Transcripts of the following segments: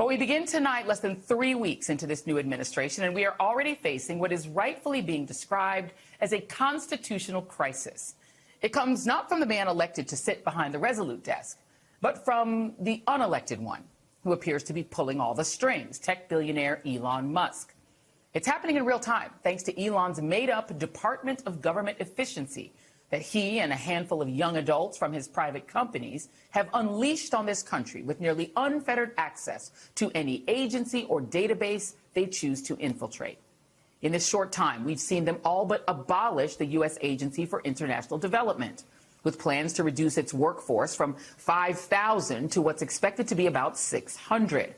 But we begin tonight less than 3 weeks into this new administration, and we are already facing what is rightfully being described as a constitutional crisis. It comes not from the man elected to sit behind the Resolute desk, but from the unelected one, who appears to be pulling all the strings, tech billionaire Elon Musk. It's happening in real time, thanks to Elon's made-up Department of Government Efficiency that he and a handful of young adults from his private companies have unleashed on this country with nearly unfettered access to any agency or database they choose to infiltrate. In this short time, we've seen them all but abolish the U.S. Agency for International Development, with plans to reduce its workforce from 5,000 to what's expected to be about 600.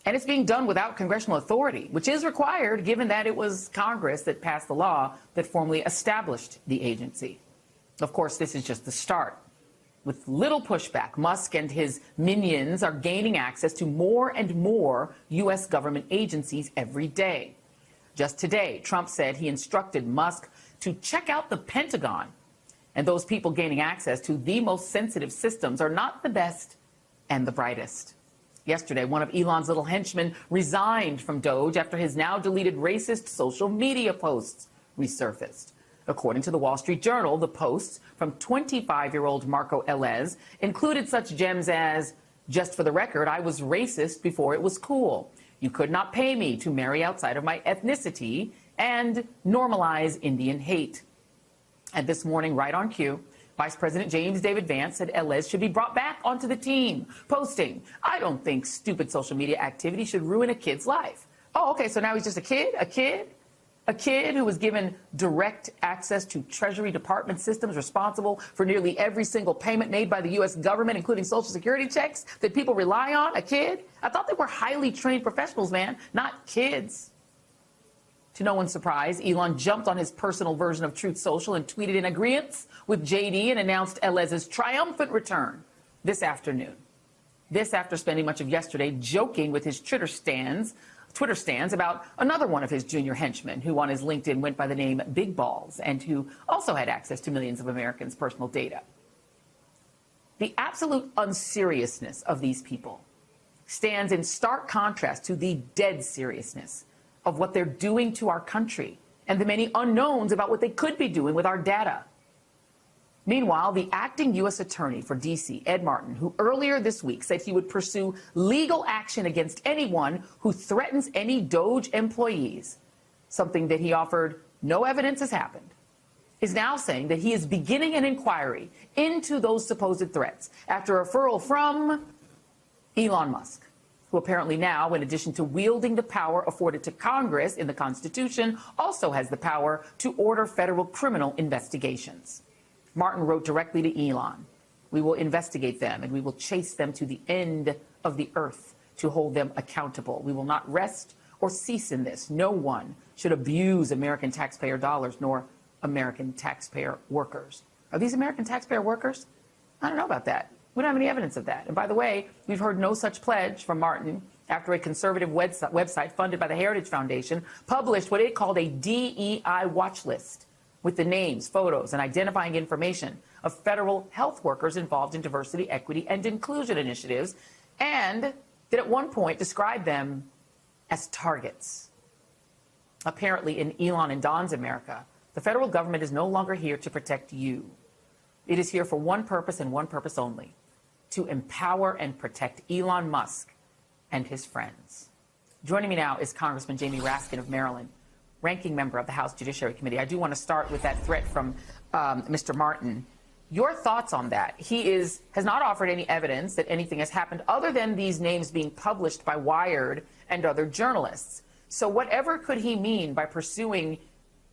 And it's being done without congressional authority, which is required given that it was Congress that passed the law that formally established the agency. Of course, this is just the start. With little pushback, Musk and his minions are gaining access to more and more U.S. government agencies every day. Just today, Trump said he instructed Musk to check out the Pentagon. And those people gaining access to the most sensitive systems are not the best and the brightest. Yesterday, one of Elon's little henchmen resigned from DOGE after his now deleted racist social media posts resurfaced. According to the Wall Street Journal, the posts from 25-year-old Marco Elez included such gems as, "Just for the record, I was racist before it was cool. You could not pay me to marry outside of my ethnicity," and "normalize Indian hate." And this morning, right on cue, Vice President James David Vance said Elez should be brought back onto the team, posting, "I don't think stupid social media activity should ruin a kid's life." Oh, okay, so now he's just a kid who was given direct access to Treasury Department systems responsible for nearly every single payment made by the U.S. government, including Social Security checks that people rely on. A kid? I thought they were highly trained professionals, man, not kids. To no one's surprise, Elon jumped on his personal version of Truth Social and tweeted in agreement with JD and announced Elez's triumphant return this afternoon. This after spending much of yesterday joking with his Twitter stands about another one of his junior henchmen who on his LinkedIn went by the name Big Balls and who also had access to millions of Americans' personal data. The absolute unseriousness of these people stands in stark contrast to the dead seriousness of what they're doing to our country and the many unknowns about what they could be doing with our data. Meanwhile, the acting U.S. Attorney for D.C., Ed Martin, who earlier this week said he would pursue legal action against anyone who threatens any DOGE employees, something that he offered no evidence has happened, is now saying that he is beginning an inquiry into those supposed threats after a referral from Elon Musk, who apparently now, in addition to wielding the power afforded to Congress in the Constitution, also has the power to order federal criminal investigations. Martin wrote directly to Elon, "We will investigate them and we will chase them to the end of the earth to hold them accountable. We will not rest or cease in this. No one should abuse American taxpayer dollars nor American taxpayer workers." Are these American taxpayer workers? I don't know about that. We don't have any evidence of that. And by the way, we've heard no such pledge from Martin after a conservative website funded by the Heritage Foundation published what it called a DEI watch list with the names, photos, and identifying information of federal health workers involved in diversity, equity, and inclusion initiatives, and that at one point described them as targets. Apparently, in Elon and Don's America, the federal government is no longer here to protect you. It is here for one purpose and one purpose only: to empower and protect Elon Musk and his friends. Joining me now is Congressman Jamie Raskin of Maryland, ranking member of the House Judiciary Committee. I do want to start with that threat from Mr. Martin. Your thoughts on that? He has not offered any evidence that anything has happened other than these names being published by Wired and other journalists. So whatever could he mean by pursuing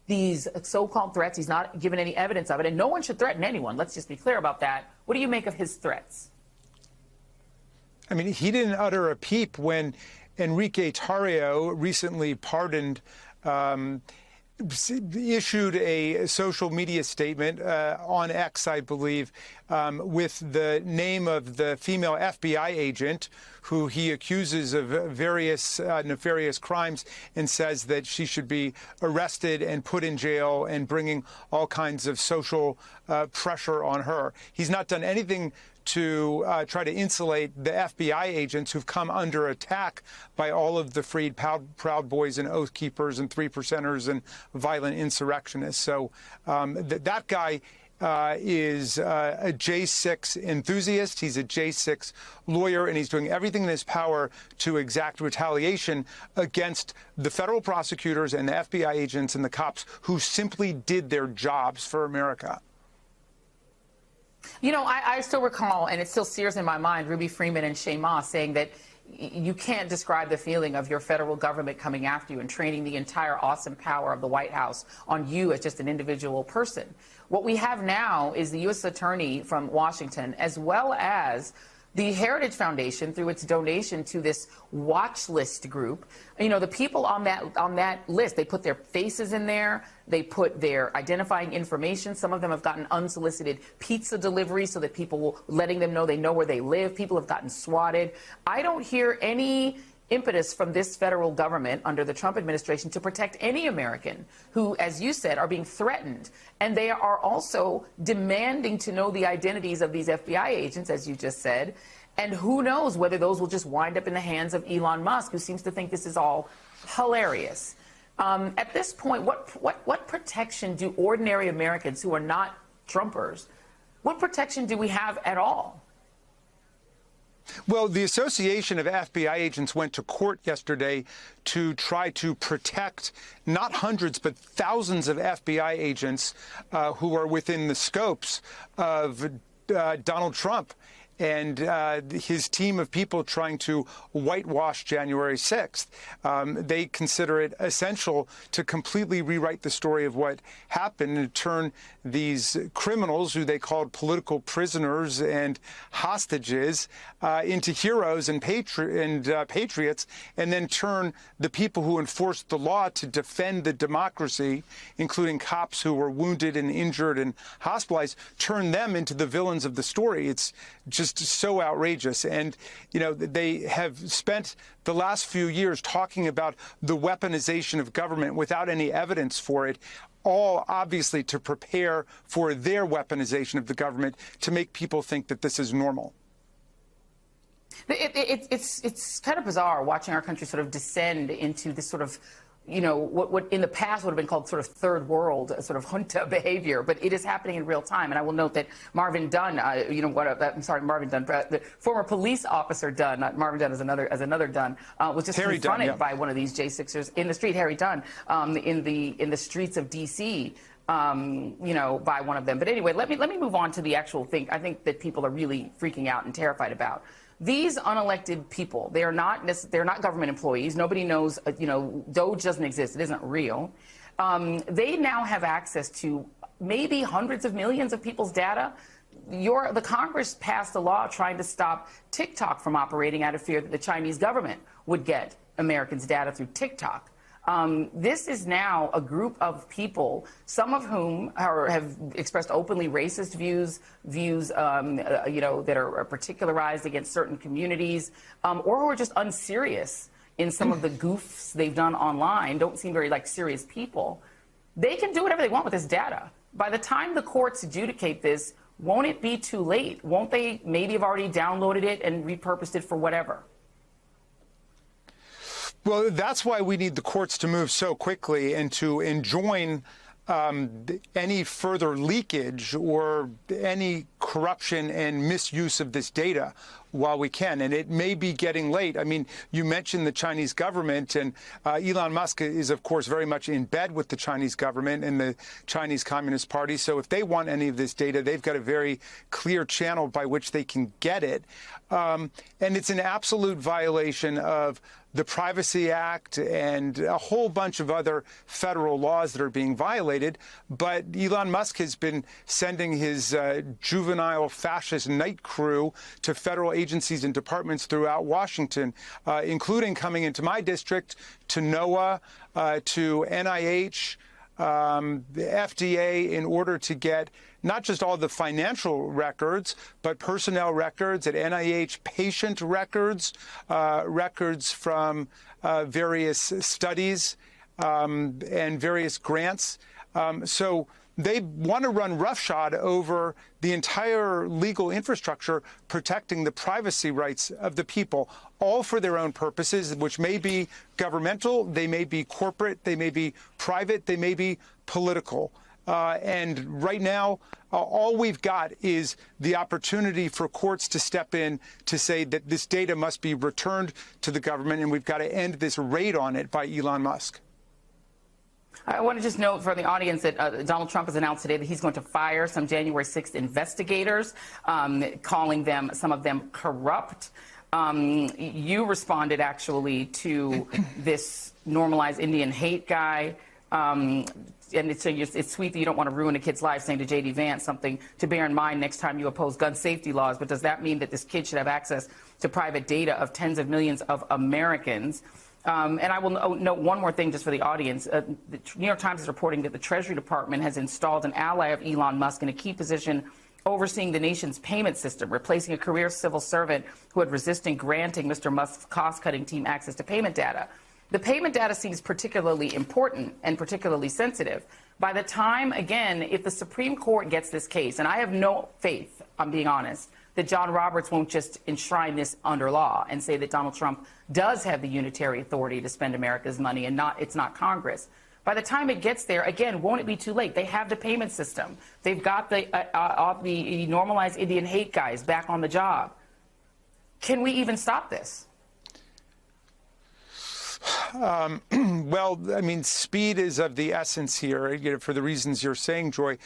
these so-called threats? He's not given any evidence of it, and no one should threaten anyone. Let's just be clear about that. What do you make of his threats? I mean, he didn't utter a peep when Enrique Tarrio, recently pardoned, issued a social media statement on X, I believe, with the name of the female FBI agent who he accuses of various nefarious crimes, and says that she should be arrested and put in jail, and bringing all kinds of social pressure on her. He's not done anything to try to insulate the FBI agents who've come under attack by all of the freed Proud Boys and Oath Keepers and Three Percenters and violent insurrectionists. So that guy is a J6 enthusiast. He's a J6 lawyer, and he's doing everything in his power to exact retaliation against the federal prosecutors and the FBI agents and the cops who simply did their jobs for America. You know, I still recall, and it still sears in my mind, Ruby Freeman and Shay Ma saying that you can't describe the feeling of your federal government coming after you and training the entire awesome power of the White House on you as just an individual person. What we have now is the U.S. Attorney from Washington, as well as the Heritage Foundation, through its donation to this watch list group. You know, the people on that list, they put their faces in there, they put their identifying information. Some of them have gotten unsolicited pizza delivery so that people, letting them know they know where they live. People have gotten swatted. I don't hear any impetus from this federal government under the Trump administration to protect any American who, as you said, are being threatened. And they are also demanding to know the identities of these FBI agents, as you just said. And who knows whether those will just wind up in the hands of Elon Musk, who seems to think this is all hilarious. At this point, what protection do ordinary Americans who are not Trumpers, what protection do we have at all? Well, the Association of FBI Agents went to court yesterday to try to protect not hundreds but thousands of FBI agents who are within the scopes of Donald Trump and his team of people trying to whitewash January 6th. They consider it essential to completely rewrite the story of what happened and turn these criminals, who they called political prisoners and hostages, into heroes and patriots, and then turn the people who enforced the law to defend the democracy, including cops who were wounded and injured and hospitalized, turn them into the villains of the story. It's just so outrageous. And, you know, they have spent the last few years talking about the weaponization of government without any evidence for it, all obviously to prepare for their weaponization of the government to make people think that this is normal. It's kind of bizarre watching our country sort of descend into this sort of, you know, what in the past would have been called sort of third world, sort of junta behavior, but it is happening in real time. And I will note that Marvin Dunn, Marvin Dunn, the former police officer Dunn, not Marvin Dunn as another Dunn, was just confronted by one of these J6ers in the street, Harry Dunn, in the streets of D.C. You know, by one of them. But anyway, let me move on to the actual thing. I think that people are really freaking out and terrified about. These unelected people, they're not government employees. Nobody knows, you know, DOGE doesn't exist. It isn't real. They now have access to maybe hundreds of millions of people's data. The Congress passed a law trying to stop TikTok from operating out of fear that the Chinese government would get Americans' data through TikTok. This is now a group of people, some of whom have expressed openly racist views, you know, that are particularized against certain communities, or who are just unserious in some of the goofs they've done online, don't seem very like serious people. They can do whatever they want with this data. By the time the courts adjudicate this, won't it be too late? Won't they maybe have already downloaded it and repurposed it for whatever? Well, that's why we need the courts to move so quickly and to enjoin any further leakage or any corruption and misuse of this data while we can. And it may be getting late. I mean, you mentioned the Chinese government, and Elon Musk is, of course, very much in bed with the Chinese government and the Chinese Communist Party. So if they want any of this data, they've got a very clear channel by which they can get it. And it's an absolute violation of the Privacy Act and a whole bunch of other federal laws that are being violated. But Elon Musk has been sending his juvenile fascist night crew to federal agencies and departments throughout Washington, including coming into my district, to NOAA, to NIH, the FDA, in order to get not just all the financial records, but personnel records at NIH, patient records, records from various studies and various grants. So they want to run roughshod over the entire legal infrastructure protecting the privacy rights of the people, all for their own purposes, which may be governmental, they may be corporate, they may be private, they may be political. And right now, all we've got is the opportunity for courts to step in to say that this data must be returned to the government, and we've got to end this raid on it by Elon Musk. I want to just note for the audience that Donald Trump has announced today that he's going to fire some January 6th investigators, calling them, some of them, corrupt. You responded, actually, to this normalized Indian hate guy. And it's sweet that you don't want to ruin a kid's life, saying to J.D. Vance something to bear in mind next time you oppose gun safety laws. But does that mean that this kid should have access to private data of tens of millions of Americans? And I will note one more thing just for the audience. The New York Times is reporting that the Treasury Department has installed an ally of Elon Musk in a key position overseeing the nation's payment system, replacing a career civil servant who had resisted granting Mr. Musk's cost-cutting team access to payment data. The payment data seems particularly important and particularly sensitive. By the time, again, if the Supreme Court gets this case, and I have no faith, I'm being honest, that John Roberts won't just enshrine this under law and say that Donald Trump does have the unitary authority to spend America's money and it's not Congress. By the time it gets there, again, won't it be too late? They have the payment system. They've got the normalized Indian hate guys back on the job. Can we even stop this? Well, I mean, speed is of the essence here, for the reasons you're saying, Joy.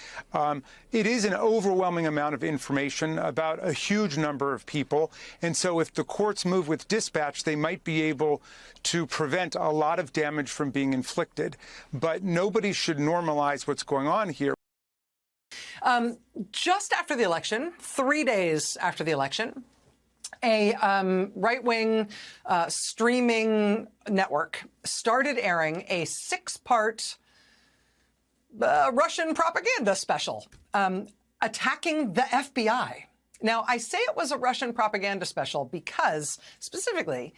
It is an overwhelming amount of information about a huge number of people. And so if the courts move with dispatch, they might be able to prevent a lot of damage from being inflicted. But nobody should normalize what's going on here. Just after the election, 3 days after the election, a right-wing streaming network started airing a 6-part Russian propaganda special attacking the FBI. Now, I say it was a Russian propaganda special because, specifically,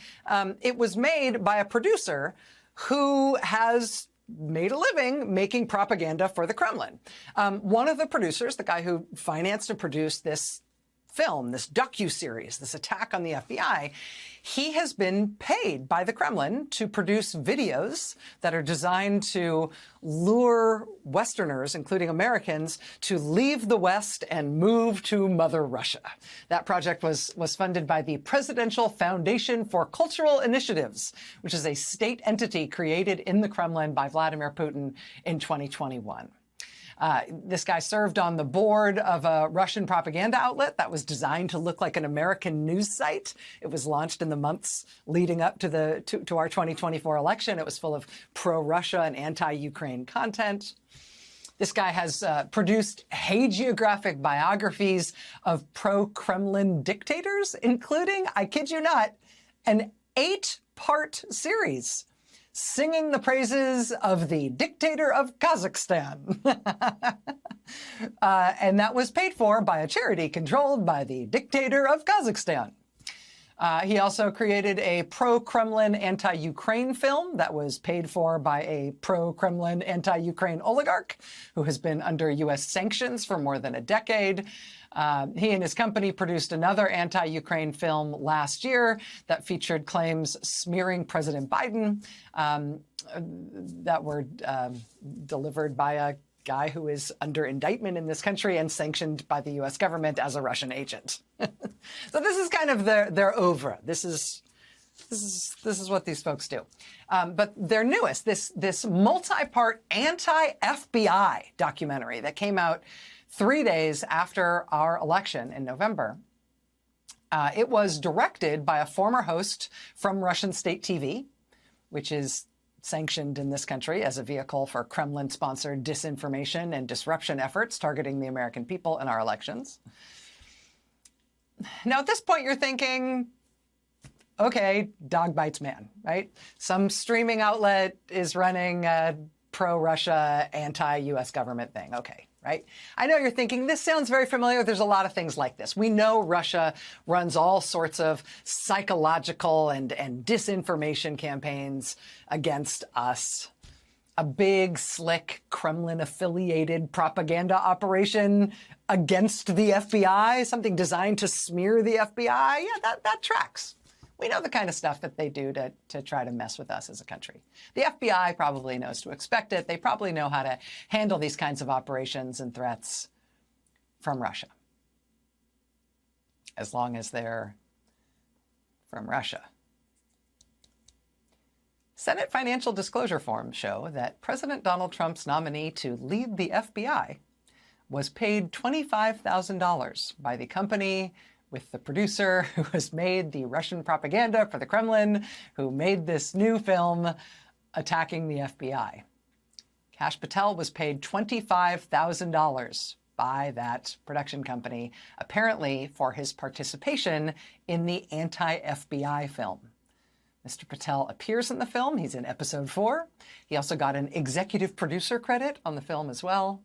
it was made by a producer who has made a living making propaganda for the Kremlin. One of the producers, the guy who financed and produced this film, this docuseries, this attack on the FBI, he has been paid by the Kremlin to produce videos that are designed to lure Westerners, including Americans, to leave the West and move to Mother Russia. That project was funded by the Presidential Foundation for Cultural Initiatives, which is a state entity created in the Kremlin by Vladimir Putin in 2021. This guy served on the board of a Russian propaganda outlet that was designed to look like an American news site. It was launched in the months leading up to our 2024 election. It was full of pro-Russia and anti-Ukraine content. This guy has produced hagiographic biographies of pro-Kremlin dictators, including, I kid you not, an 8-part series singing the praises of the dictator of Kazakhstan. And that was paid for by a charity controlled by the dictator of Kazakhstan. He also created a pro-Kremlin anti-Ukraine film that was paid for by a pro-Kremlin anti-Ukraine oligarch who has been under U.S. sanctions for more than a decade. He and his company produced another anti-Ukraine film last year that featured claims smearing President Biden that were delivered by a guy who is under indictment in this country and sanctioned by the U.S. government as a Russian agent. So this is kind of their oeuvre. This is what these folks do. But their newest, this multi-part anti-FBI documentary that came out 3 days after our election in November. It was directed by a former host from Russian state TV, which is sanctioned in this country as a vehicle for Kremlin-sponsored disinformation and disruption efforts targeting the American people in our elections. Now, at this point, you're thinking, okay, dog bites man, right? Some streaming outlet is running a pro-Russia, anti-U.S. government thing. Okay, right? I know you're thinking, this sounds very familiar. There's a lot of things like this. We know Russia runs all sorts of psychological and disinformation campaigns against us. A big, slick, Kremlin-affiliated propaganda operation against the FBI, something designed to smear the FBI. Yeah, that tracks. We know the kind of stuff that they do to try to mess with us as a country. The FBI probably knows to expect it. They probably know how to handle these kinds of operations and threats from Russia, as long as they're from Russia. Senate financial disclosure forms show that President Donald Trump's nominee to lead the FBI was paid $25,000 by the company with the producer who has made the Russian propaganda for the Kremlin, who made this new film attacking the FBI. Kash Patel was paid $25,000 by that production company, apparently for his participation in the anti-FBI film. Mr. Patel appears in the film. He's in episode 4. He also got an executive producer credit on the film as well.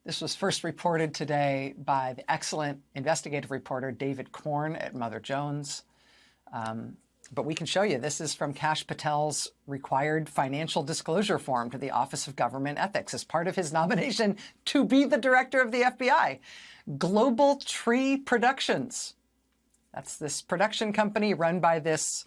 This was first reported today by the excellent investigative reporter David Korn at Mother Jones. But we can show you, this is from Kash Patel's required financial disclosure form to the Office of Government Ethics as part of his nomination to be the director of the FBI. Global Tree Productions. That's this production company run by this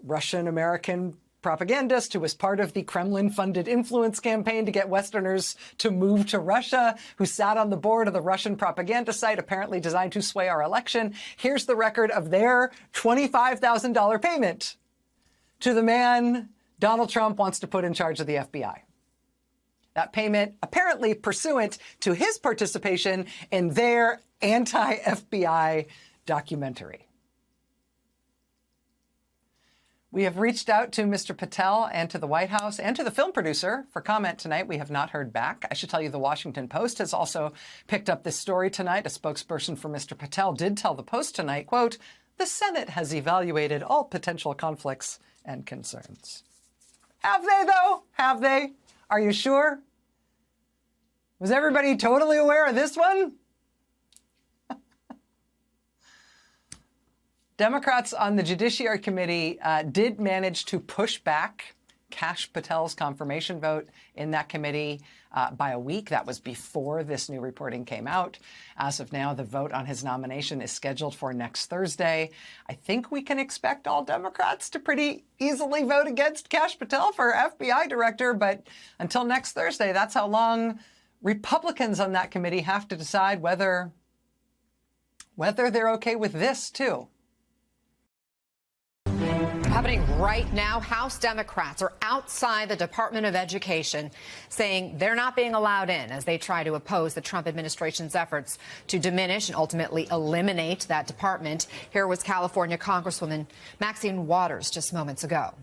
Russian-American propagandist who was part of the Kremlin-funded influence campaign to get Westerners to move to Russia, who sat on the board of the Russian propaganda site apparently designed to sway our election. Here's the record of their $25,000 payment to the man Donald Trump wants to put in charge of the FBI. That payment apparently pursuant to his participation in their anti-FBI documentary. We have reached out to Mr. Patel and to the White House and to the film producer for comment tonight. We have not heard back. I should tell you the Washington Post has also picked up this story tonight. A spokesperson for Mr. Patel did tell the Post tonight, quote, "The Senate has evaluated all potential conflicts and concerns." Have they, though? Have they? Are you sure? Was everybody totally aware of this one? Democrats on the Judiciary Committee did manage to push back Kash Patel's confirmation vote in that committee by a week. That was before this new reporting came out. As of now, the vote on his nomination is scheduled for next Thursday. I think we can expect all Democrats to pretty easily vote against Kash Patel for FBI director, but until next Thursday, that's how long Republicans on that committee have to decide whether they're okay with this, too. Happening right now, House Democrats are outside the Department of Education saying they're not being allowed in as they try to oppose the Trump administration's efforts to diminish and ultimately eliminate that department. Here was California Congresswoman Maxine Waters just moments ago.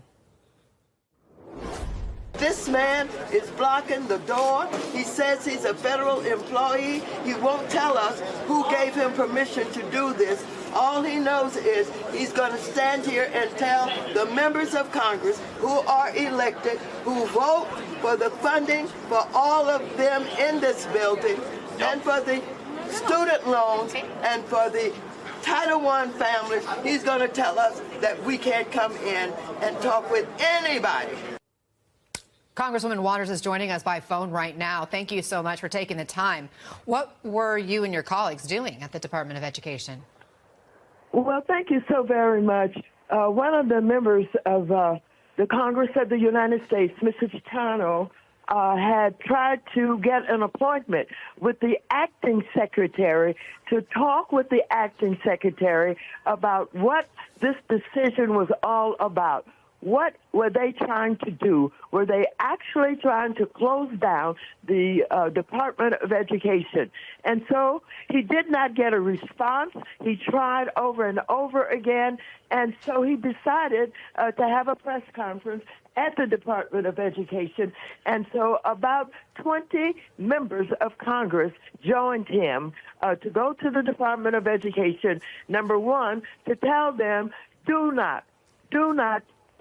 This man is blocking the door. He says he's a federal employee. He won't tell us who gave him permission to do this. All he knows is he's going to stand here and tell the members of Congress who are elected, who vote for the funding for all of them in this building, and for the student loans, and for the Title I families, he's going to tell us that we can't come in and talk with anybody. Congresswoman Waters is joining us by phone right now. Thank you so much for taking the time. What were you and your colleagues doing at the Department of Education? Well, thank you so very much. One of the members of the Congress of the United States, Mr. Chitano, had tried to get an appointment with the acting secretary to talk with the acting secretary about what this decision was all about. What were they trying to do? Were they actually trying to close down the Department of Education? And so he did not get a response. He tried over and over again. And so he decided to have a press conference at the Department of Education. And so about 20 members of Congress joined him to go to the Department of Education, number one, to tell them, do not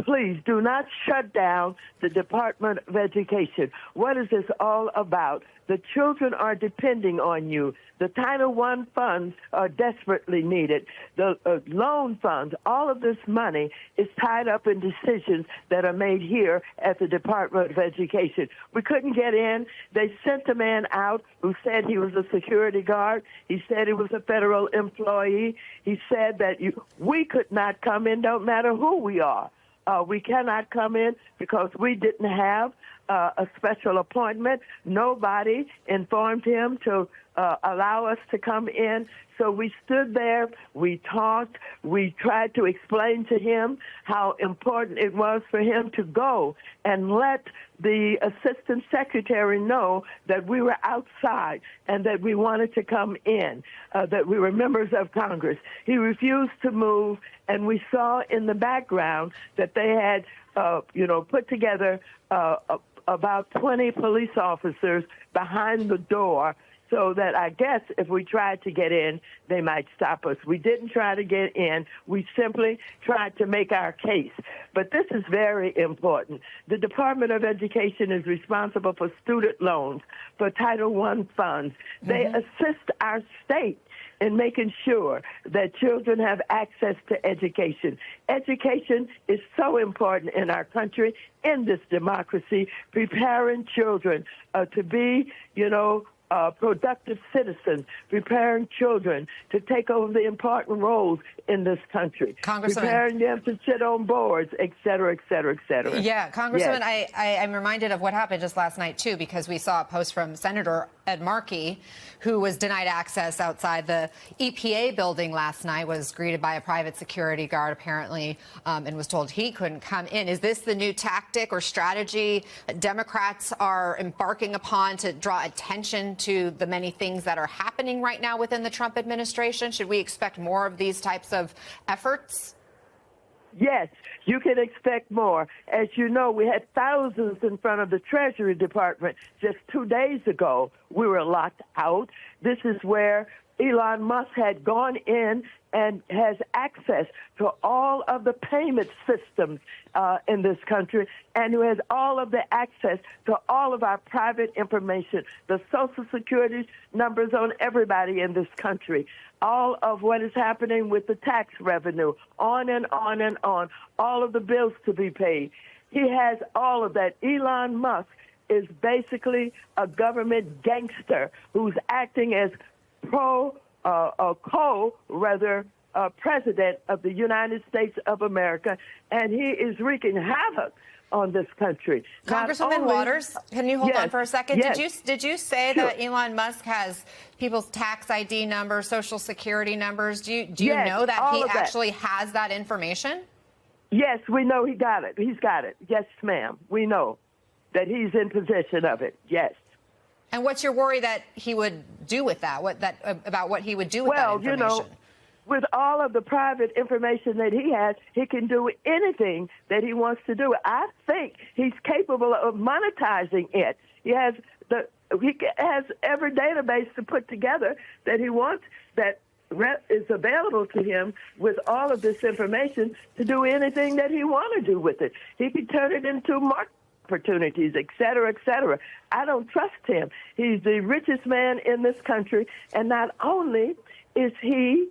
please do not shut down the Department of Education. What is this all about? The children are depending on you. The Title I funds are desperately needed. The loan funds, all of this money is tied up in decisions that are made here at the Department of Education. We couldn't get in. They sent a man out who said he was a security guard. He said he was a federal employee. He said that we could not come in, don't matter who we are. We cannot come in because we didn't have a special appointment. Nobody informed him to allow us to come in. So we stood there, we talked, we tried to explain to him how important it was for him to go and let the assistant secretary know that we were outside and that we wanted to come in, that we were members of Congress. He refused to move, and we saw in the background that they had, put together about 20 police officers behind the door so that I guess if we tried to get in, they might stop us. We didn't try to get in. We simply tried to make our case. But this is very important. The Department of Education is responsible for student loans, for Title I funds. They assist our state in making sure that children have access to education. Education is so important in our country, in this democracy, preparing children to be, productive citizens, preparing children to take over the important roles in this country, preparing them to sit on boards, et cetera, et cetera, et cetera. Yeah, Congresswoman, Yes. I'm reminded of what happened just last night, too, because we saw a post from Senator Ed Markey, who was denied access outside the EPA building last night, was greeted by a private security guard, apparently, and was told he couldn't come in. Is this the new tactic or strategy Democrats are embarking upon to draw attention to the many things that are happening right now within the Trump administration? Should we expect more of these types of efforts? Yes, you can expect more. As you know, we had thousands in front of the Treasury Department just 2 days ago. We were locked out. This is where Elon Musk had gone in and has access to all of the payment systems in this country, and who has all of the access to all of our private information, the Social Security numbers on everybody in this country, all of what is happening with the tax revenue, on and on and on, all of the bills to be paid. He has all of that. Elon Musk is basically a government gangster who's acting as president of the United States of America, and he is wreaking havoc on this country. Congresswoman Waters, can you hold on for a second? Yes. Did you say Sure. that Elon Musk has people's tax ID numbers, social security numbers? Do you Yes, know that all he of that. actually has that information? Yes, we know he got it. He's got it. Yes, ma'am. We know that he's in possession of it. Yes. And what's your worry that he would do with that? About what he would do with that information? With all of the private information that he has, he can do anything that he wants to do. I think he's capable of monetizing it. He has every database to put together that he wants that is available to him with all of this information to do anything that he wants to do with it. He can turn it into market opportunities, et cetera, et cetera. I don't trust him. He's the richest man in this country, and not only is he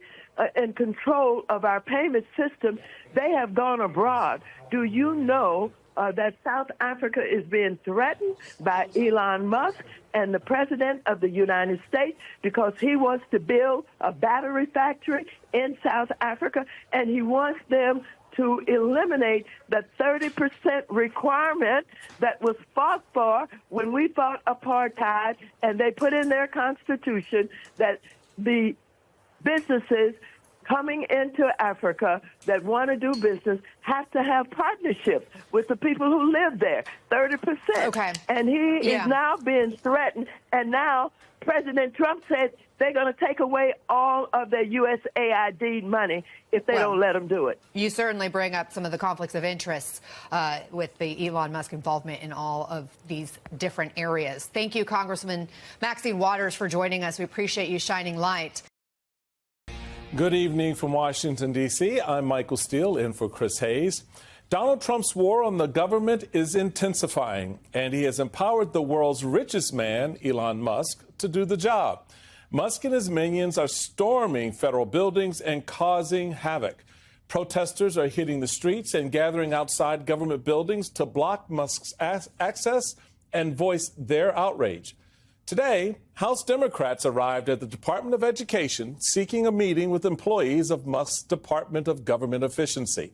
in control of our payment system, they have gone abroad. Do you know that South Africa is being threatened by Elon Musk and the President of the United States because he wants to build a battery factory in South Africa, and he wants them to eliminate the 30% requirement that was fought for when we fought apartheid, and they put in their constitution that the businesses coming into Africa that want to do business have to have partnerships with the people who live there, 30%. Okay. And he is now being threatened, and now President Trump said they're going to take away all of their USAID money if they don't let them do it. You certainly bring up some of the conflicts of interest with the Elon Musk involvement in all of these different areas. Thank you, Congresswoman Maxine Waters, for joining us. We appreciate you shining light. Good evening from Washington, D.C. I'm Michael Steele, in for Chris Hayes. Donald Trump's war on the government is intensifying, and he has empowered the world's richest man, Elon Musk, to do the job. Musk and his minions are storming federal buildings and causing havoc. Protesters are hitting the streets and gathering outside government buildings to block Musk's access and voice their outrage. Today, House Democrats arrived at the Department of Education seeking a meeting with employees of Musk's Department of Government Efficiency,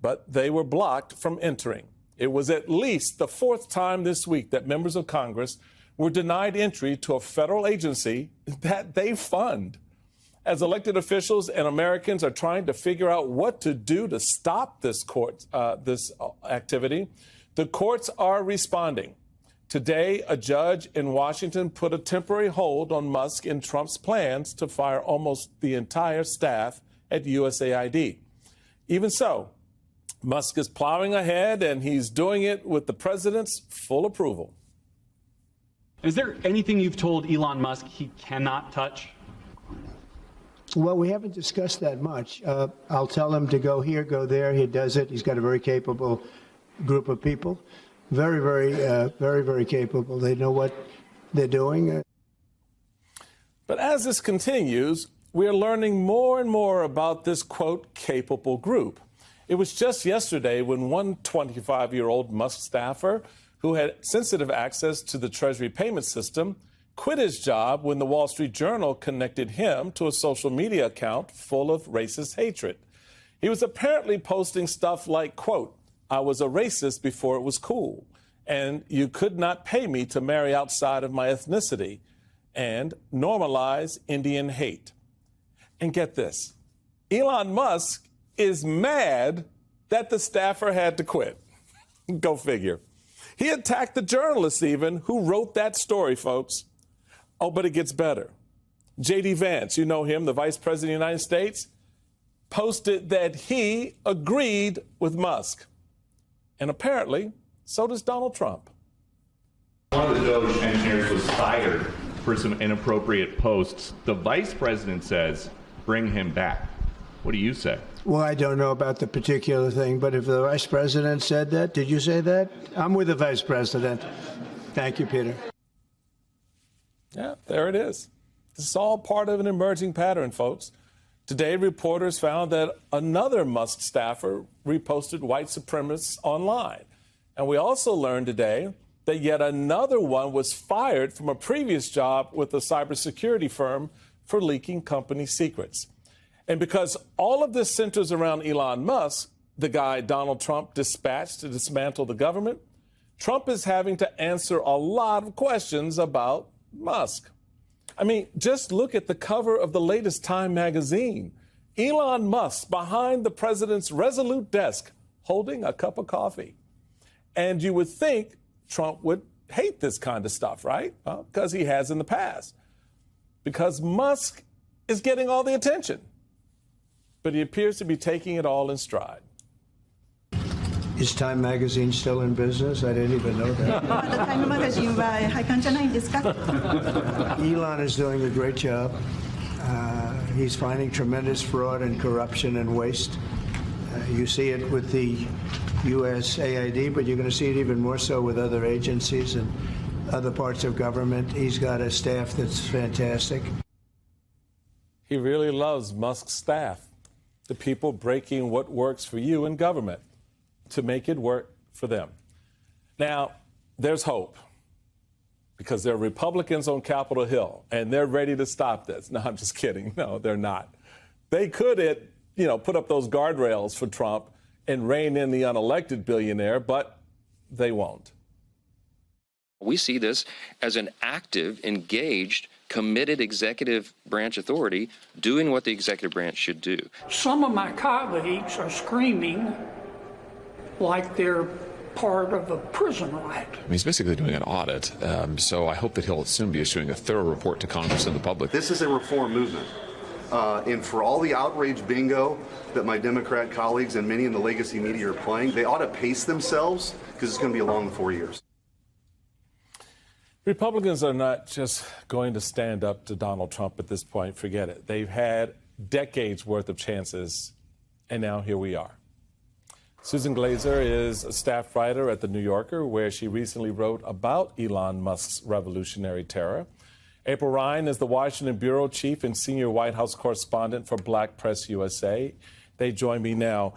but they were blocked from entering. It was at least the fourth time this week that members of Congress were denied entry to a federal agency that they fund. As elected officials and Americans are trying to figure out what to do to stop this activity, the courts are responding. Today, a judge in Washington put a temporary hold on Musk and Trump's plans to fire almost the entire staff at USAID. Even so, Musk is plowing ahead, and he's doing it with the president's full approval. Is there anything you've told Elon Musk he cannot touch? Well, we haven't discussed that much. I'll tell him to go here, go there. He does it. He's got a very capable group of people. Very, very capable. They know what they're doing. But as this continues, we are learning more and more about this, quote, capable group. It was just yesterday when one 25-year-old Musk staffer who had sensitive access to the Treasury payment system quit his job when the Wall Street Journal connected him to a social media account full of racist hatred. He was apparently posting stuff like, quote, "I was a racist before it was cool, and you could not pay me to marry outside of my ethnicity," and normalize Indian hate. And get this, Elon Musk is mad that the staffer had to quit. Go figure. He attacked the journalist even who wrote that story, folks. Oh, but it gets better. J.D. Vance, you know him, the Vice President of the United States, posted that he agreed with Musk. And apparently, so does Donald Trump. One of the Doge engineers was fired for some inappropriate posts. The vice president says, bring him back. What do you say? Well, I don't know about the particular thing, but if the vice president said that, did you say that? I'm with the vice president. Thank you, Peter. Yeah, there it is. This is all part of an emerging pattern, folks. Today, reporters found that another Musk staffer reposted white supremacists online. And we also learned today that yet another one was fired from a previous job with a cybersecurity firm for leaking company secrets. And because all of this centers around Elon Musk, the guy Donald Trump dispatched to dismantle the government, Trump is having to answer a lot of questions about Musk. I mean, just look at the cover of the latest Time magazine. Elon Musk behind the president's resolute desk, holding a cup of coffee. And you would think Trump would hate this kind of stuff, right? Well, because he has in the past. Because Musk is getting all the attention. But he appears to be taking it all in stride. Is Time magazine still in business? I didn't even know that. Elon is doing a great job. He's finding tremendous fraud and corruption and waste. You see it with the USAID, but you're going to see it even more so with other agencies and other parts of government. He's got a staff that's fantastic. He really loves Musk's staff, the people breaking what works for you in government to make it work for them. Now, there's hope because there are Republicans on Capitol Hill and they're ready to stop this. No, I'm just kidding. No, they're not. They could, put up those guardrails for Trump and rein in the unelected billionaire, but they won't. We see this as an active, engaged, committed executive branch authority doing what the executive branch should do. Some of my colleagues are screaming like they're part of a prison riot. He's basically doing an audit, so I hope that he'll soon be issuing a thorough report to Congress and the public. This is a reform movement. And for all the outrage bingo that my Democrat colleagues and many in the legacy media are playing, they ought to pace themselves because it's going to be a long 4 years. Republicans are not just going to stand up to Donald Trump at this point. Forget it. They've had decades worth of chances, and now here we are. Susan Glazer is a staff writer at The New Yorker, where she recently wrote about Elon Musk's revolutionary terror. April Ryan is the Washington bureau chief and senior White House correspondent for Black Press USA. They join me now.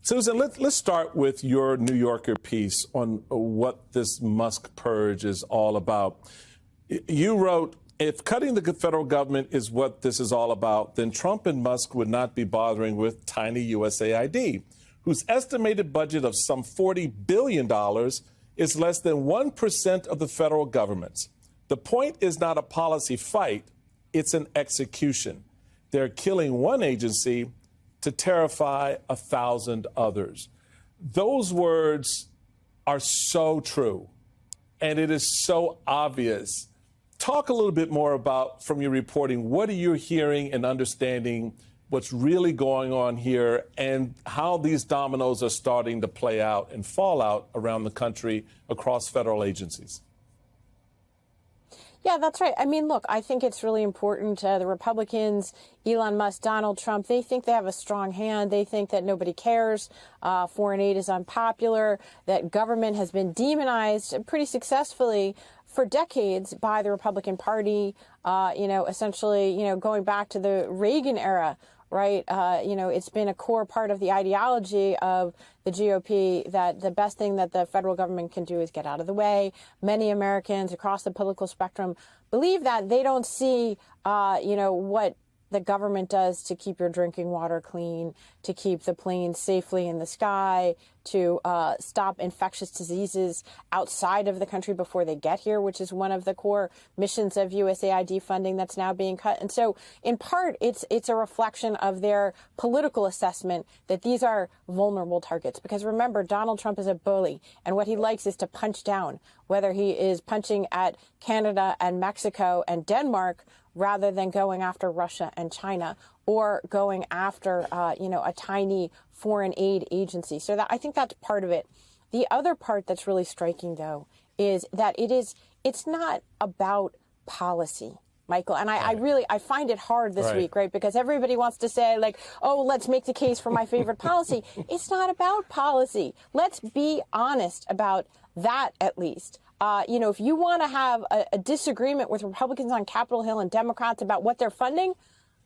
Susan, let's start with your New Yorker piece on what this Musk purge is all about. You wrote, if cutting the federal government is what this is all about, then Trump and Musk would not be bothering with tiny USAID, whose estimated budget of some $40 billion is less than 1% of the federal government's. The point is not a policy fight, it's an execution. They're killing one agency to terrify 1,000 others. Those words are so true, and it is so obvious. Talk a little bit more about, from your reporting, what are you hearing and understanding what's really going on here and how these dominoes are starting to play out and fall out around the country across federal agencies? Yeah, that's right. I mean, look, I think it's really important. The Republicans, Elon Musk, Donald Trump, they think they have a strong hand. They think that nobody cares. Foreign aid is unpopular, that government has been demonized pretty successfully for decades by the Republican Party, essentially, going back to the Reagan era. Right. It's been a core part of the ideology of the GOP that the best thing that the federal government can do is get out of the way. Many Americans across the political spectrum believe that. They don't see, what the government does to keep your drinking water clean, to keep the planes safely in the sky, to stop infectious diseases outside of the country before they get here, which is one of the core missions of USAID funding that's now being cut. And so, in part, it's a reflection of their political assessment that these are vulnerable targets. Because remember, Donald Trump is a bully, and what he likes is to punch down, whether he is punching at Canada and Mexico and Denmark, rather than going after Russia and China or going after, a tiny foreign aid agency. So I think that's part of it. The other part that's really striking, though, is that it's not about policy, Michael. And I find it hard this week, right? Because everybody wants to say, like, oh, let's make the case for my favorite policy. It's not about policy. Let's be honest about that, at least. If you want to have a disagreement with Republicans on Capitol Hill and Democrats about what they're funding,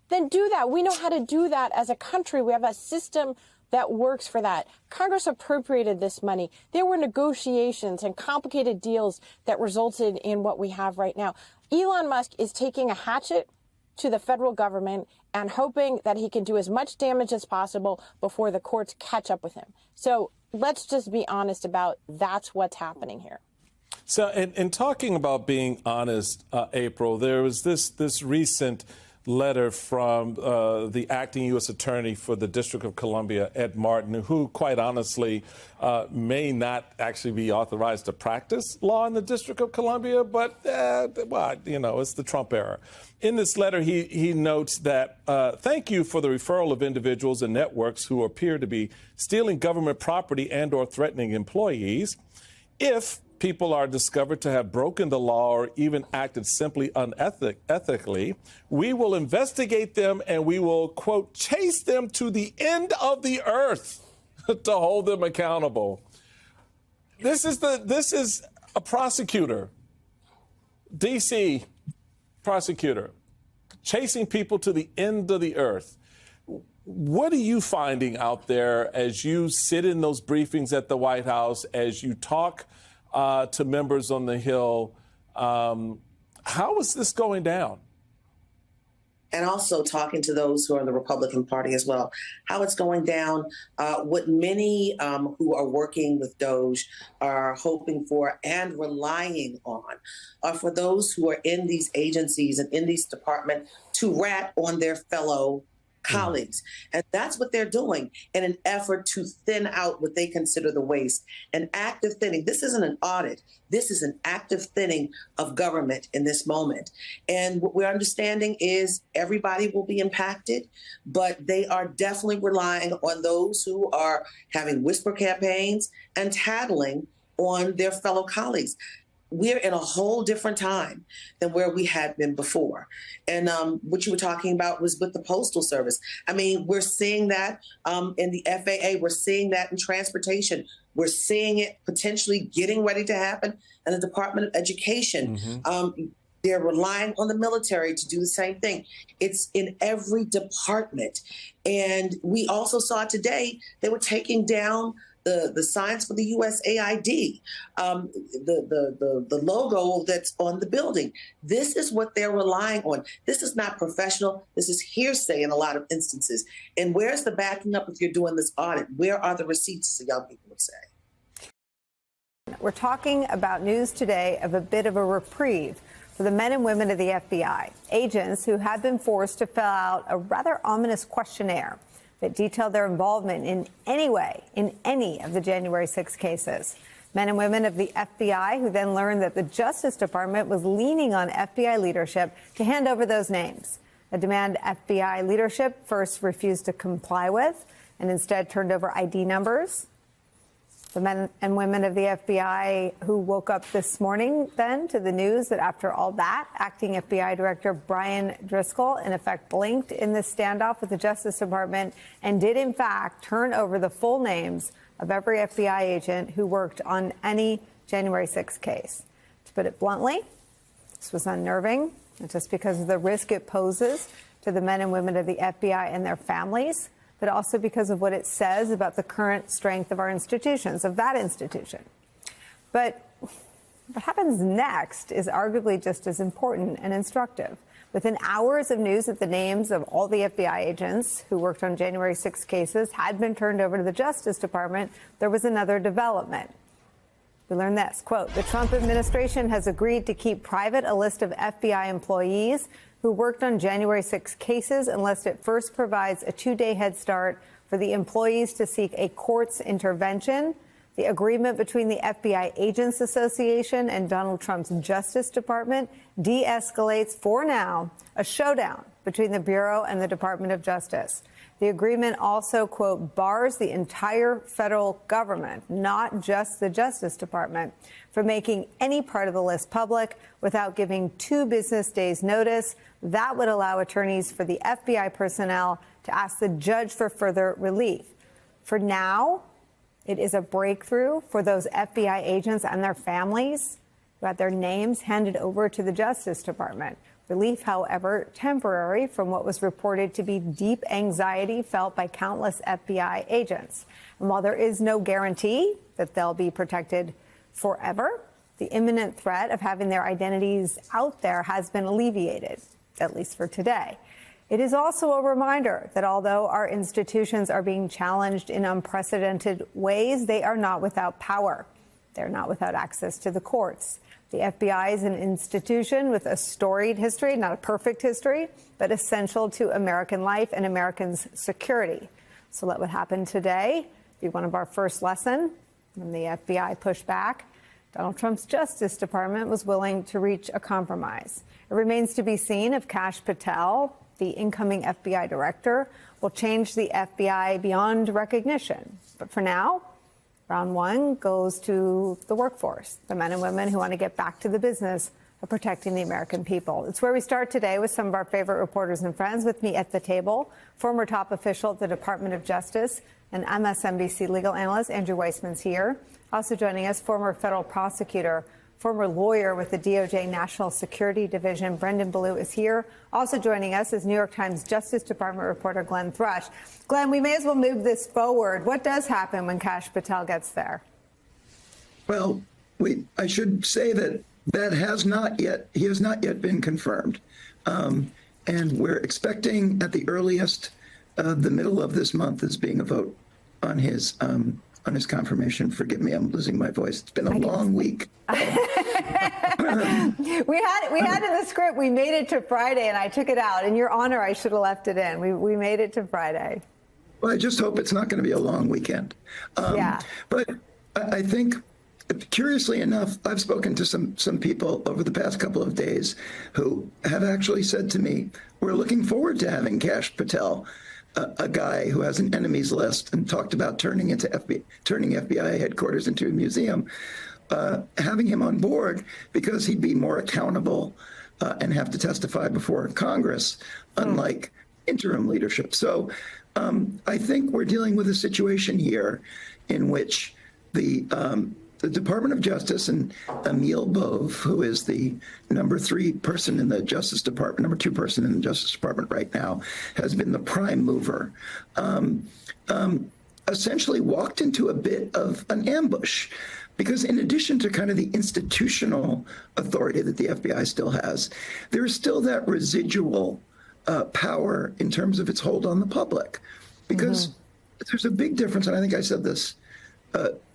then do that. We know how to do that as a country. We have a system that works for that. Congress appropriated this money. There were negotiations and complicated deals that resulted in what we have right now. Elon Musk is taking a hatchet to the federal government and hoping that he can do as much damage as possible before the courts catch up with him. So let's just be honest about that's what's happening here. So, in talking about being honest, April, there was this recent letter from the acting U.S. attorney for the District of Columbia, Ed Martin, who, quite honestly, may not actually be authorized to practice law in the District of Columbia, but, it's the Trump era. In this letter, he notes that, thank you for the referral of individuals and networks who appear to be stealing government property and or threatening employees. If people are discovered to have broken the law or even acted simply unethically, we will investigate them and we will, quote, chase them to the end of the earth to hold them accountable. This is a prosecutor, D.C. prosecutor, chasing people to the end of the earth. What are you finding out there as you sit in those briefings at the White House, as you talk to members on the Hill? How is this going down? And also talking to those who are in the Republican Party as well, how it's going down, what many who are working with DOGE are hoping for and relying on are for those who are in these agencies and in these departments to rat on their fellow colleagues. And that's what they're doing in an effort to thin out what they consider the waste. An active thinning. This isn't an audit. This is an active thinning of government in this moment. And what we're understanding is everybody will be impacted, but they are definitely relying on those who are having whisper campaigns and tattling on their fellow colleagues. we're in a whole different time than where we had been before. And what you were talking about was with the Postal Service. I mean, we're seeing that in the FAA. We're seeing that in transportation. We're seeing it potentially getting ready to happen in the Department of Education. They're relying on the military to do the same thing. It's in every department. And we also saw today they were taking down the signs for the USAID, the logo that's on the building. This is what they're relying on. This is not professional. This is hearsay in a lot of instances. And where's the backing up if you're doing this audit? Where are the receipts, the young people would say? We're talking about news today of a bit of a reprieve for the men and women of the FBI, agents who had been forced to fill out a rather ominous questionnaire that detailed their involvement in any way in any of the January 6 cases. Men and women of the FBI who then learned that the Justice Department was leaning on FBI leadership to hand over those names, a demand FBI leadership first refused to comply with and instead turned over ID numbers. The men and women of the FBI who woke up this morning then to the news that after all that, acting FBI Director Brian Driscoll in effect blinked in this standoff with the Justice Department and did in fact turn over the full names of every FBI agent who worked on any January 6 case. To put it bluntly, this was unnerving, not just because of the risk it poses to the men and women of the FBI and their families, but also because of what it says about the current strength of our institutions, of that institution. But what happens next is arguably just as important and instructive. Within hours of news that the names of all the FBI agents who worked on January 6 cases had been turned over to the Justice Department, there was another development. We learned this, quote, the Trump administration has agreed to keep private a list of FBI employees who worked on January 6 cases unless it first provides a 2-day head start for the employees to seek a court's intervention. The agreement between the FBI Agents Association and Donald Trump's Justice Department de-escalates, for now, a showdown between the Bureau and the Department of Justice. The agreement also, quote, bars the entire federal government, not just the Justice Department, from making any part of the list public without giving 2 business days notice. That would allow attorneys for the FBI personnel to ask the judge for further relief. For now, it is a breakthrough for those FBI agents and their families who had their names handed over to the Justice Department. Relief, however, temporary from what was reported to be deep anxiety felt by countless FBI agents. And while there is no guarantee that they'll be protected forever, the imminent threat of having their identities out there has been alleviated, at least for today. It is also a reminder that although our institutions are being challenged in unprecedented ways, they are not without power. They're not without access to the courts. The FBI is an institution with a storied history, not a perfect history, but essential to American life and Americans' security. So let what happened today be one of our first lessons. When the FBI pushed back, Donald Trump's Justice Department was willing to reach a compromise. It remains to be seen if Kash Patel, the incoming FBI director, will change the FBI beyond recognition. But for now, round one goes to the workforce, the men and women who want to get back to the business of protecting the American people. It's where we start today with some of our favorite reporters and friends. With me at the table, former top official at the Department of Justice and MSNBC legal analyst Andrew Weissman's here. Also joining us, former federal prosecutor, former lawyer with the DOJ National Security Division, Brendan Ballou, is here. Also joining us is New York Times Justice Department reporter Glenn Thrush. Glenn, we may as well move this forward. What does happen when Kash Patel gets there? Well, I should say that he has not yet been confirmed. And we're expecting at the earliest the middle of this month as being a vote on his confirmation. Forgive me, I'm losing my voice. It's been a long week. We had in the script, we made it to Friday, and I took it out. In your honor, I should have left it in. We made it to Friday. Well, I just hope it's not going to be a long weekend. Yeah. But I think, curiously enough, I've spoken to some people over the past couple of days who have actually said to me, we're looking forward to having Kash Patel, a guy who has an enemies list and talked about turning FBI headquarters into a museum. having him on board because he'd be more accountable and have to testify before Congress, unlike interim leadership. So I think we're dealing with a situation here in which the Department of Justice and Emil Bove, who is the number 3 person in the Justice Department, number 2 person in the Justice Department right now, has been the prime mover, essentially walked into a bit of an ambush. Because in addition to kind of the institutional authority that the FBI still has, there's still that residual power in terms of its hold on the public. Because there's a big difference, and I think I said this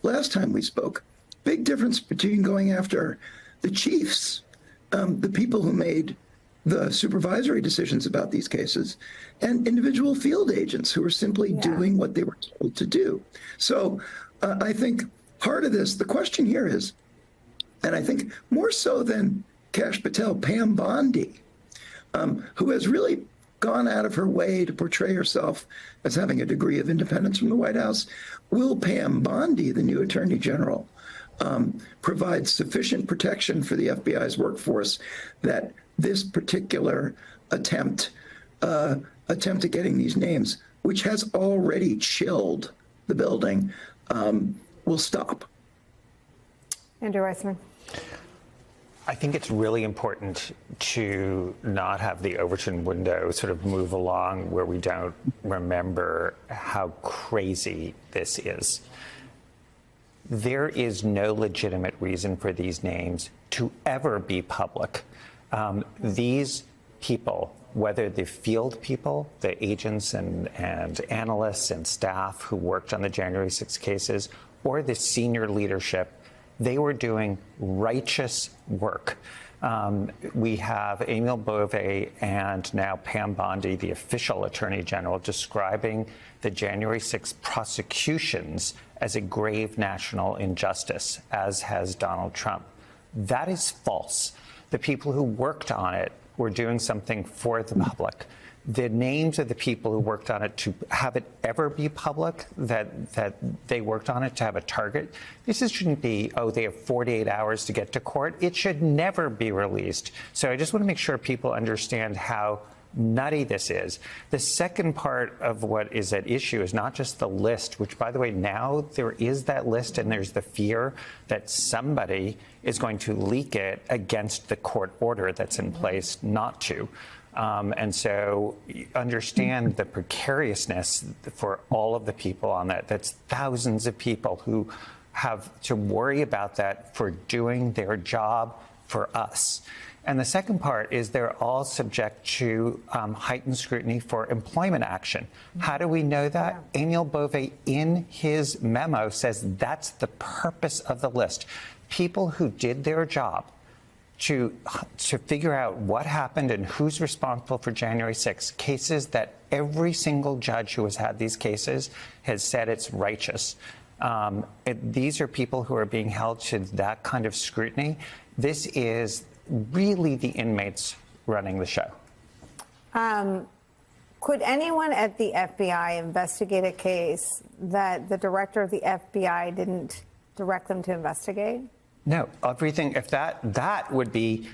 last time we spoke, big difference between going after the chiefs, the people who made the supervisory decisions about these cases, and individual field agents who are simply doing what they were told to do. So I think part of this, the question here is, and I think more so than Kash Patel, Pam Bondi, who has really gone out of her way to portray herself as having a degree of independence from the White House. Will Pam Bondi, the new Attorney General, provide sufficient protection for the FBI's workforce that this particular attempt at getting these names, which has already chilled the building, will stop? Andrew Weissmann. I think it's really important to not have the Overton window sort of move along where we don't remember how crazy this is. There is no legitimate reason for these names to ever be public. These people, whether the field people, the agents and analysts and staff who worked on the January 6th cases, or the senior leadership, they were doing righteous work. We have Emil Bove and now Pam Bondi, the official Attorney General, describing the January 6th prosecutions as a grave national injustice, as has Donald Trump. That is false. The people who worked on it were doing something for the public. The names of the people who worked on it, to have it ever be public, that they worked on it, to have a target, this shouldn't be, oh, they have 48 hours to get to court. It should never be released. So I just want to make sure people understand how nutty this is. The second part of what is at issue is not just the list, which, by the way, now there is that list, and there's the fear that somebody is going to leak it against the court order that's in place not to. And so understand the precariousness for all of the people on that. That's thousands of people who have to worry about that for doing their job for us. And the second part is they're all subject to heightened scrutiny for employment action. How do we know that? Yeah. Emil Bove, in his memo, says that's the purpose of the list. People who did their job to figure out what happened and who's responsible for January 6th, cases that every single judge who has had these cases has said it's righteous. These are people who are being held to that kind of scrutiny. This is really the inmates running the show. Could anyone at the FBI investigate a case that the director of the FBI didn't direct them to investigate? No, everything, if that would be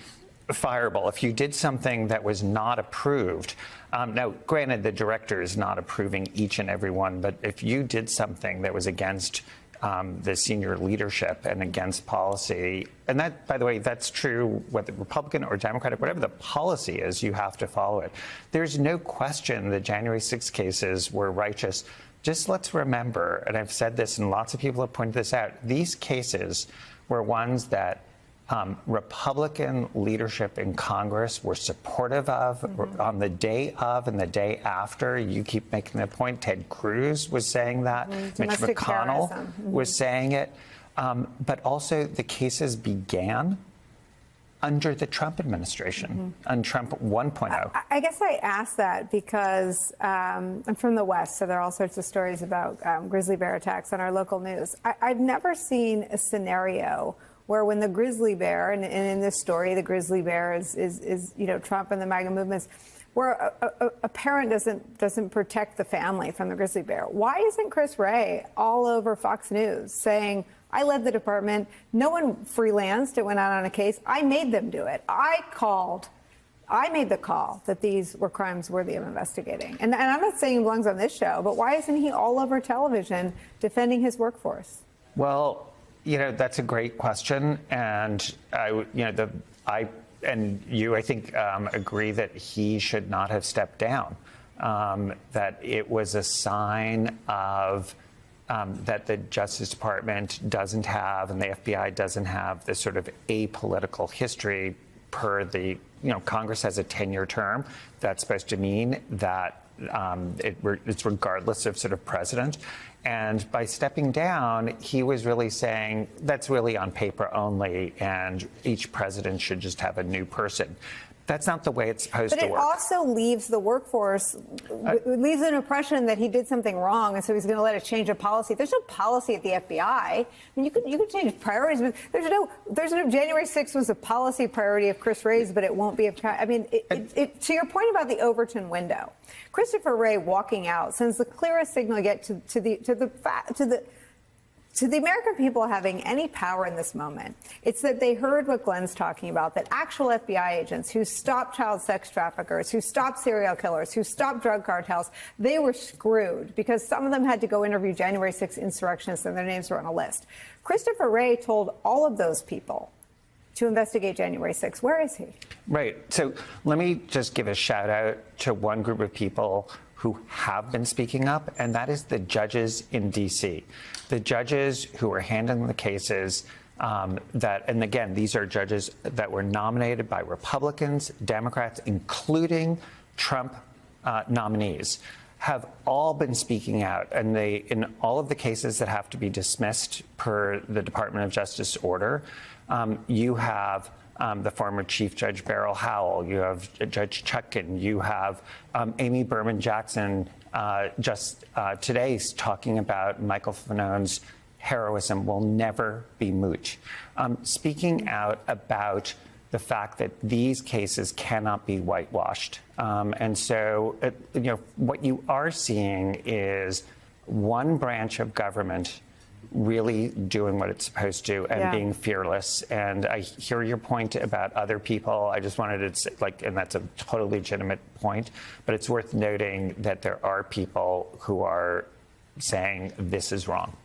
fireable. If you did something that was not approved, now, granted, the director is not approving each and every one, but if you did something that was against the senior leadership and against policy, and that, by the way, that's true whether Republican or Democratic, whatever the policy is, you have to follow it. There's no question the January 6th cases were righteous. Just let's remember, and I've said this and lots of people have pointed this out, these cases were ones that Republican leadership in Congress were supportive of on the day of and the day after. You keep making the point. Ted Cruz was saying that. Mitch McConnell was saying it. But also the cases began under the Trump administration, on Trump 1.0. I guess I asked that because I'm from the West, so there are all sorts of stories about grizzly bear attacks on our local news. I've never seen a scenario where when the grizzly bear, and in this story, the grizzly bear is Trump and the MAGA movements, where a parent doesn't protect the family from the grizzly bear. Why isn't Chris Wray all over Fox News saying, I led the department. No one freelanced. It went out on a case. I made them do it. I made the call that these were crimes worthy of investigating. And I'm not saying he belongs on this show, but why isn't he all over television defending his workforce? Well, that's a great question. And I think, agree that he should not have stepped down. That it was a sign of that the Justice Department doesn't have and the FBI doesn't have this sort of apolitical history per the, Congress has a 10-year term. That's supposed to mean that it's regardless of sort of president. And by stepping down, he was really saying that's really on paper only, and each president should just have a new person. That's not the way it's supposed to work. But it also leaves the workforce, leaves an impression that he did something wrong, and so he's going to let it change a policy. There's no policy at the FBI. I mean, you could change priorities, but there's no January 6th was a policy priority of Chris Wray's, but it won't be of. I mean, to your point about the Overton window, Christopher Wray walking out sends the clearest signal yet to the American people having any power in this moment. It's that they heard what Glenn's talking about, that actual FBI agents who stopped child sex traffickers, who stopped serial killers, who stopped drug cartels, they were screwed because some of them had to go interview January 6th insurrectionists and their names were on a list. Christopher Wray told all of those people to investigate January 6th. Where is he? Right. So let me just give a shout out to one group of people who have been speaking up, and that is the judges in D.C. The judges who are handling the cases and again, these are judges that were nominated by Republicans, Democrats, including Trump nominees, have all been speaking out. And in all of the cases that have to be dismissed per the Department of Justice order, you have the former Chief Judge Beryl Howell, you have Judge Chutkan, you have Amy Berman Jackson just today talking about Michael Fanone's heroism will never be moot. Speaking out about the fact that these cases cannot be whitewashed. And so, what you are seeing is one branch of government really doing what it's supposed to and being fearless. And I hear your point about other people. I just wanted to say, and that's a totally legitimate point, but it's worth noting that there are people who are saying this is wrong.